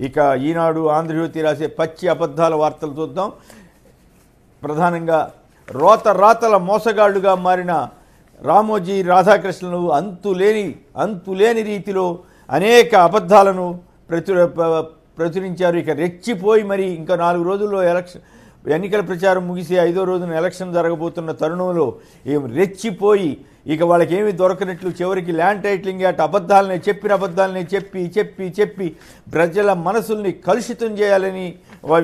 ఇక ఈనాడు ఆంధ్రజ్యోతి రాసే పచ్చి అబద్ధాల వార్తలు చూద్దాం. ప్రధానంగా రాతల మోసగాళ్లుగా మారిన రామోజీ రాధాకృష్ణను అంతులేని రీతిలో అనేక అబద్ధాలను ప్రచురించారు. ఇక రెచ్చిపోయి మరి ఇంకా 4 రోజుల్లో ఎన్నికల ప్రచారం ముగిసి 5వ రోజున ఎలక్షన్ జరగబోతున్న తరుణంలో రెచ్చిపోయి ఇక వాళ్ళకేమీ దొరకనట్లు చివరికి ల్యాండ్ టైటిలింగ్ యాక్ట్ అబద్ధాలనే చెప్పి ప్రజల మనసుల్ని కలుషితం చేయాలని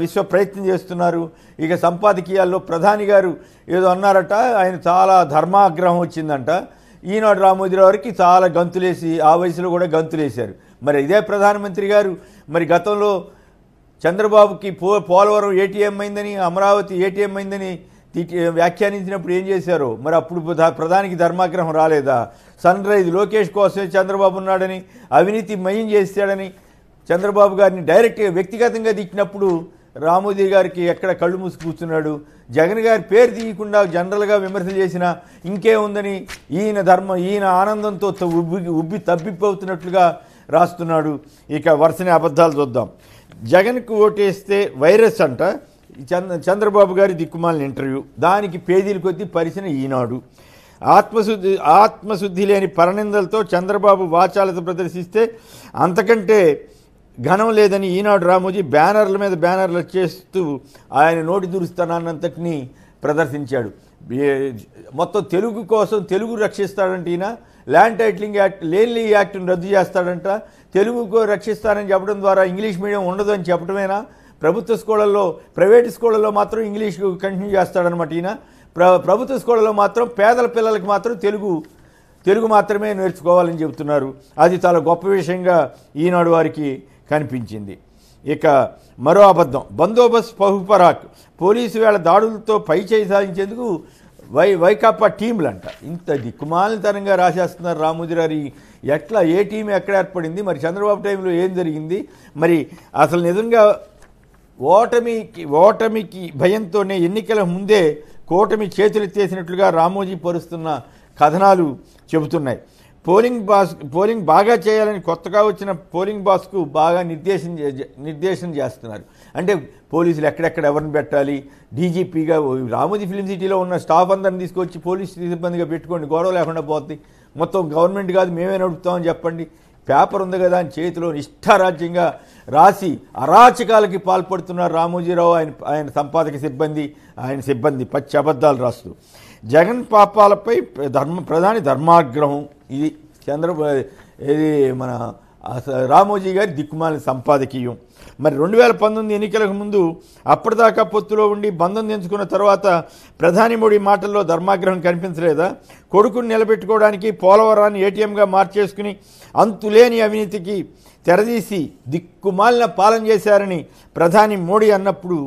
విశ్వ ప్రయత్నం చేస్తున్నారు. ఇక సంపాదకీయాల్లో ప్రధాని గారు ఏదో అన్నారట, ఆయన చాలా ధర్మాగ్రహం వచ్చిందంట. ఈనాడు రామోజీరావు గారికి చాలా గంతులేసి ఆ వయసులో కూడా గంతులేశారు. మరి ఇదే ప్రధానమంత్రి గారు మరి గతంలో చంద్రబాబుకి పోలవరం ఏటీఎం అయిందని, అమరావతి ఏటీఎం అయిందని వ్యాఖ్యానించినప్పుడు ఏం చేశారో మరి అప్పుడు ప్రధానికి ధర్మాగ్రహం రాలేదా? సన్ రైజ్ లోకేష్ కోసమే చంద్రబాబు ఉన్నాడని, అవినీతి మయం చేశాడని చంద్రబాబు గారిని డైరెక్ట్గా వ్యక్తిగతంగా తిట్టినప్పుడు రామోజీ గారికి ఎక్కడ కళ్ళు మూసి కూర్చున్నాడు. జగన్ గారి పేరు తీయకుండా జనరల్గా విమర్శలు చేసినా ఇంకేముందని ఈయన ఆనందంతో ఉబ్బి తబ్బిపోతున్నట్లుగా రాస్తున్నాడు. ఇక వరుసనే అబద్ధాలు చూద్దాం. జగన్కు ఓటేస్తే వైరస్ అంట చంద్రబాబు గారి దిక్కుమాలిన ఇంటర్వ్యూ, దానికి పేజీల కొద్దీ పరిచిన ఈనాడు. ఆత్మశుద్ధి లేని పరనిందలతో చంద్రబాబు వాచాలత ప్రదర్శిస్తే అంతకంటే ఘనం లేదని ఈనాడు రామోజీ బ్యానర్ల మీద బ్యానర్లు చేస్తూ ఆయన నోటి దురుస్తానంతటినీ ప్రదర్శించాడు. మొత్తం తెలుగు కోసం తెలుగు రక్షిస్తాడంట ఈయన. ల్యాండ్ టైటిలింగ్ యాక్ట్ లేన్లీ యాక్ట్ను రద్దు చేస్తాడంట. తెలుగుకు రక్షిస్తానని చెప్పడం ద్వారా ఇంగ్లీష్ మీడియం ఉండదు అని చెప్పడమేనా? ప్రభుత్వ స్కూళ్ళల్లో, ప్రైవేట్ స్కూళ్ళల్లో మాత్రం ఇంగ్లీష్ కంటిన్యూ చేస్తాడనమాట ఈయన. ప్రభుత్వ స్కూళ్ళలో మాత్రం పేదల పిల్లలకి మాత్రం తెలుగు మాత్రమే నేర్చుకోవాలని చెబుతున్నారు. అది చాలా గొప్ప విషయంగా ఈనాడు వారికి కనిపించింది. ఇక మరో అబద్ధం, బందోబస్తు బహుపరాక్, పోలీసు వేళ దాడులతో పై చేయి సాధించేందుకు వైకాపా టీంలంట. ఇంత దిక్కుమాలితనంగా రాసేస్తున్నారు రామోజీరావు. ఎట్లా ఏ టీం ఎక్కడ ఏర్పడింది, మరి చంద్రబాబు టైంలో ఏం జరిగింది, మరి అసలు నిజంగా ఓటమికి భయంతోనే ఎన్నికల ముందే కూటమి చేతులెత్తేసినట్లుగా రామోజీ పరుస్తున్న కథనాలు చెబుతున్నాయి. పోలింగ్ బాగా చేయాలని కొత్తగా వచ్చిన పోలింగ్ బాస్కు బాగా నిర్దేశం చేస్తున్నారు. అంటే పోలీసులు ఎక్కడెక్కడ ఎవరిని పెట్టాలి, డీజీపీగా రామోజీ ఫిల్మ్ సిటీలో ఉన్న స్టాఫ్ అందరిని తీసుకొచ్చి పోలీసు సిబ్బందిగా పెట్టుకోండి, గొడవ లేకుండా పోతుంది, మొత్తం గవర్నమెంట్ కాదు మేమే నడుపుతామని చెప్పండి, పేపర్ ఉంది కదా అని చేతిలో ఇష్టారాజ్యంగా రాసి అరాచకాలకి పాల్పడుతున్నారు రామోజీరావు, ఆయన సంపాదక సిబ్బంది పచ్చి అబద్ధాలు రాస్తూ. జగన్ పాపాలపై ప్రధాని ధర్మాగ్రహం, ఇది మన రామోజీ గారి దిక్కుమాలిన సంపాదకీయం. మరి 2019 ఎన్నికలకు ముందు అప్పటిదాకా పొత్తులో ఉండి బంధం తెంచుకున్న తర్వాత ప్రధాని మోడీ మాటల్లో ధర్మాగ్రహం కనిపించలేదా? కొడుకుని నిలబెట్టుకోవడానికి పోలవరాన్ని ఏటీఎంగా మార్చేసుకుని అంతులేని అవినీతికి తెరదీసి దిక్కుమాలిన పాలన చేశారని ప్రధాని మోడీ అన్నప్పుడు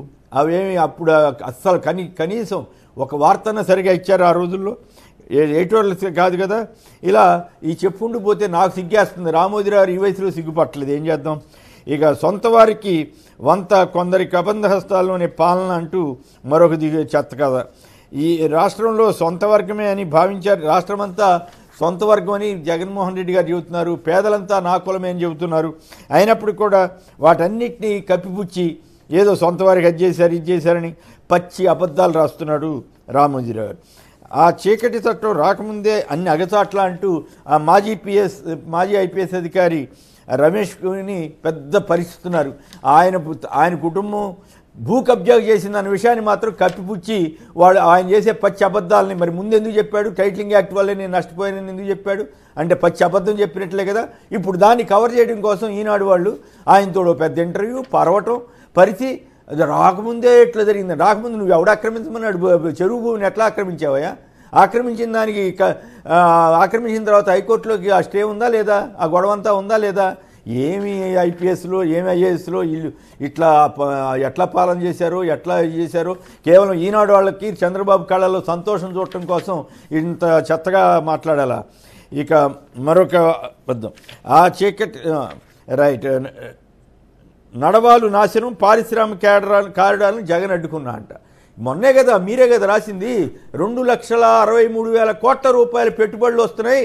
అప్పుడు అస్సలు కనీసం ఒక వార్తన సరిగా ఇచ్చారు ఆ రోజుల్లో? ఎయిటోళ్ళు కాదు కదా. ఇలా ఈ చెప్పుండి పోతే నాకు సిగ్గేస్తుంది. రామోజీరావు ఈ వయసులో సిగ్గుపట్టలేదు, ఏం చేద్దాం. ఇక సొంత వారికి వంత కొందరికి అబంధ హస్తాల్లోనే పాలన అంటూ మరొక చెత్త కదా. ఈ రాష్ట్రంలో సొంత వర్గమే అని భావించారు, రాష్ట్రమంతా సొంత వర్గం అని జగన్మోహన్ రెడ్డి గారు చెబుతున్నారు. పేదలంతా నా కులమే అని చెబుతున్నారు. అయినప్పుడు కూడా వాటన్నిటినీ కప్పిపుచ్చి ఏదో సొంత వారికి అది చేశారు ఇది చేశారని పచ్చి అబద్ధాలు రాస్తున్నాడు రామోజీరావు. ఆ చీకటి చట్టం రాకముందే అన్ని అగచాట్ల అంటూ ఆ మాజీ ఐపీఎస్ అధికారి రమేష్ని పెద్ద పరిస్థితున్నారు. ఆయన కుటుంబం భూ కబ్జా చేసిందన్న విషయాన్ని మాత్రం కప్పిపుచ్చి ఆయన చేసే పచ్చి అబద్ధాలని మరి ముందు ఎందుకు చెప్పాడు? టైటిలింగ్ యాక్ట్ వల్లే నేను నష్టపోయానని ఎందుకు చెప్పాడు? అంటే పచ్చి అబద్ధం చెప్పినట్లే కదా. ఇప్పుడు దాన్ని కవర్ చేయడం కోసం ఈనాడు వాళ్ళు ఆయనతో పెద్ద ఇంటర్వ్యూ పరిచి అది రాకముందే ఎట్లా జరిగింది, రాకముందు నువ్వు ఎవడు ఆక్రమించమన్నాడు? చెరువు భూమిని ఎట్లా ఆక్రమించావయ్యా? ఆక్రమించిన దానికి ఆక్రమించిన తర్వాత హైకోర్టులోకి ఆ స్టే ఉందా లేదా? ఆ గొడవంతా ఉందా లేదా? ఏమి ఐపీఎస్లో ఏమి ఐఏఎస్లో వీళ్ళు ఎట్లా పాలన చేశారో ఎట్లా చేశారో కేవలం ఈనాడు వాళ్ళకి చంద్రబాబు కళ్ళలో సంతోషం చూడటం కోసం ఇంత చెత్తగా మాట్లాడాలా? ఇక మరొక అబద్ధం, ఆ చీకటి రైట్ నడవాలు నాశనం, పారిశ్రామిక కారిడార్లను జగన్ అడ్డుకున్నా అంట. మొన్నే కదా మీరే కదా రాసింది 2,63,000 కోట్ల రూపాయల పెట్టుబడులు వస్తున్నాయి,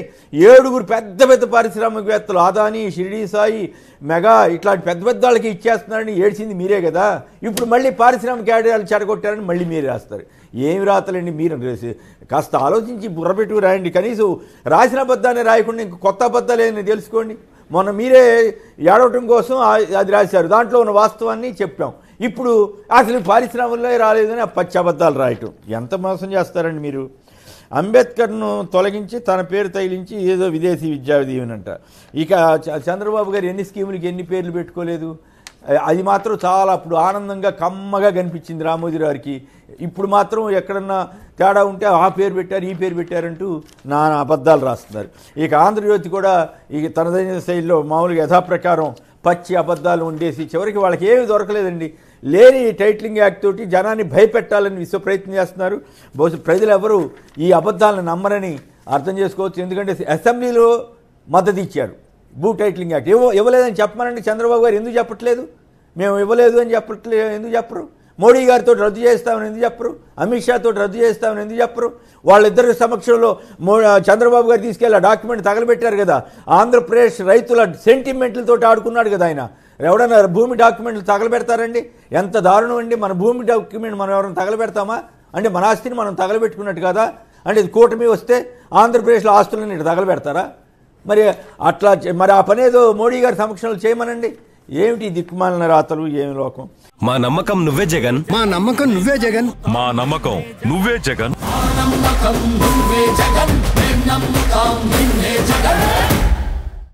7 పెద్ద పెద్ద పారిశ్రామికవేత్తలు అదానీ, షిరిడి సాయి, మెగా ఇట్లాంటి పెద్ద పెద్ద వాళ్ళకి ఇచ్చేస్తున్నారని ఏడ్చింది మీరే కదా. ఇప్పుడు మళ్ళీ పారిశ్రామిక కేడర్లు చెడగొట్టారని మళ్ళీ మీరే రాస్తారు. ఏమి రాతలండి మీరు? కాస్త ఆలోచించి బుర్రపెట్టుకు రాయండి. కనీసం రాసిన అబద్ధాన్ని రాయకుండా ఇంక కొత్త అబద్ధాలు ఏమైనా తెలుసుకోండి. మొన్న మీరే ఏడవటం కోసం అది రాశారు, దాంట్లో ఉన్న వాస్తవాన్ని చెప్పాం. ఇప్పుడు అసలు పారిశ్రామికలో రాలేదని పచ్చి అబద్ధాలు రాయటం ఎంత మోసం చేస్తారండి మీరు? అంబేద్కర్ను తొలగించి తన పేరు తగిలించి ఏదో విదేశీ విద్యా దీవెనంట. ఇక చంద్రబాబు గారు ఎన్ని స్కీములకి ఎన్ని పేర్లు పెట్టుకోలేదు. అది మాత్రం చాలా అప్పుడు ఆనందంగా కమ్మగా కనిపించింది రామోజీ గారికి. ఇప్పుడు మాత్రం ఎక్కడన్నా తేడా ఉంటే ఆ పేరు పెట్టారు ఈ పేరు పెట్టారంటూ నా అబద్ధాలు రాస్తున్నారు. ఇక ఆంధ్రజ్యోతి కూడా ఇక తనదైన శైలిలో మామూలుగా యథాప్రకారం పచ్చి అబద్ధాలు ఉండేసి చివరికి వాళ్ళకి ఏమీ దొరకలేదండి. లేని టైటిలింగ్ యాక్ట్ తోటి జనాన్ని భయపెట్టాలని విశ్వ ప్రయత్నం చేస్తున్నారు. బహుశా ప్రజలు ఎవరు ఈ అబద్ధాలను నమ్మరని అర్థం చేసుకోవచ్చు. ఎందుకంటే అసెంబ్లీలో మద్దతు ఇచ్చారు భూ టైటిలింగ్ యాక్ట్. ఇవ్వలేదని చెప్పమనండి. చంద్రబాబు గారు ఎందుకు చెప్పట్లేదు? మేము ఇవ్వలేదు అని ఎందుకు చెప్పరు? మోడీ గారితో రద్దు చేస్తామని ఎందుకు చెప్పరు? అమిత్ షా తోటి రద్దు చేస్తామని ఎందుకు చెప్పరు? వాళ్ళిద్దరి సమక్షంలో చంద్రబాబు గారు తీసుకెళ్ళి ఆ డాక్యుమెంట్ తగలబెట్టారు కదా. ఆంధ్రప్రదేశ్ రైతుల సెంటిమెంట్లతో ఆడుకున్నాడు కదా ఆయన. ఎవడన్నా భూమి డాక్యుమెంట్లు తగలబెడతారండి? ఎంత దారుణం అండి. మన భూమి డాక్యుమెంట్ మనం ఎవరైనా తగలబెడతామా? అంటే మన ఆస్తిని మనం తగలబెట్టుకున్నట్టు కదా. అంటే కూటమి వస్తే ఆంధ్రప్రదేశ్లో ఆస్తులను ఇటు తగలబెడతారా? మరి అట్లా మరి ఆ పనేదో మోడీ గారి సమక్షంలో చేయమనండి. ఏమిటి దిక్కుమాలిన రాతలు, ఏమి లోకం? మా నమ్మకం నువ్వే జగన్, మా నమ్మకం నువ్వే జగన్, మా నమ్మకం నువ్వే జగన్.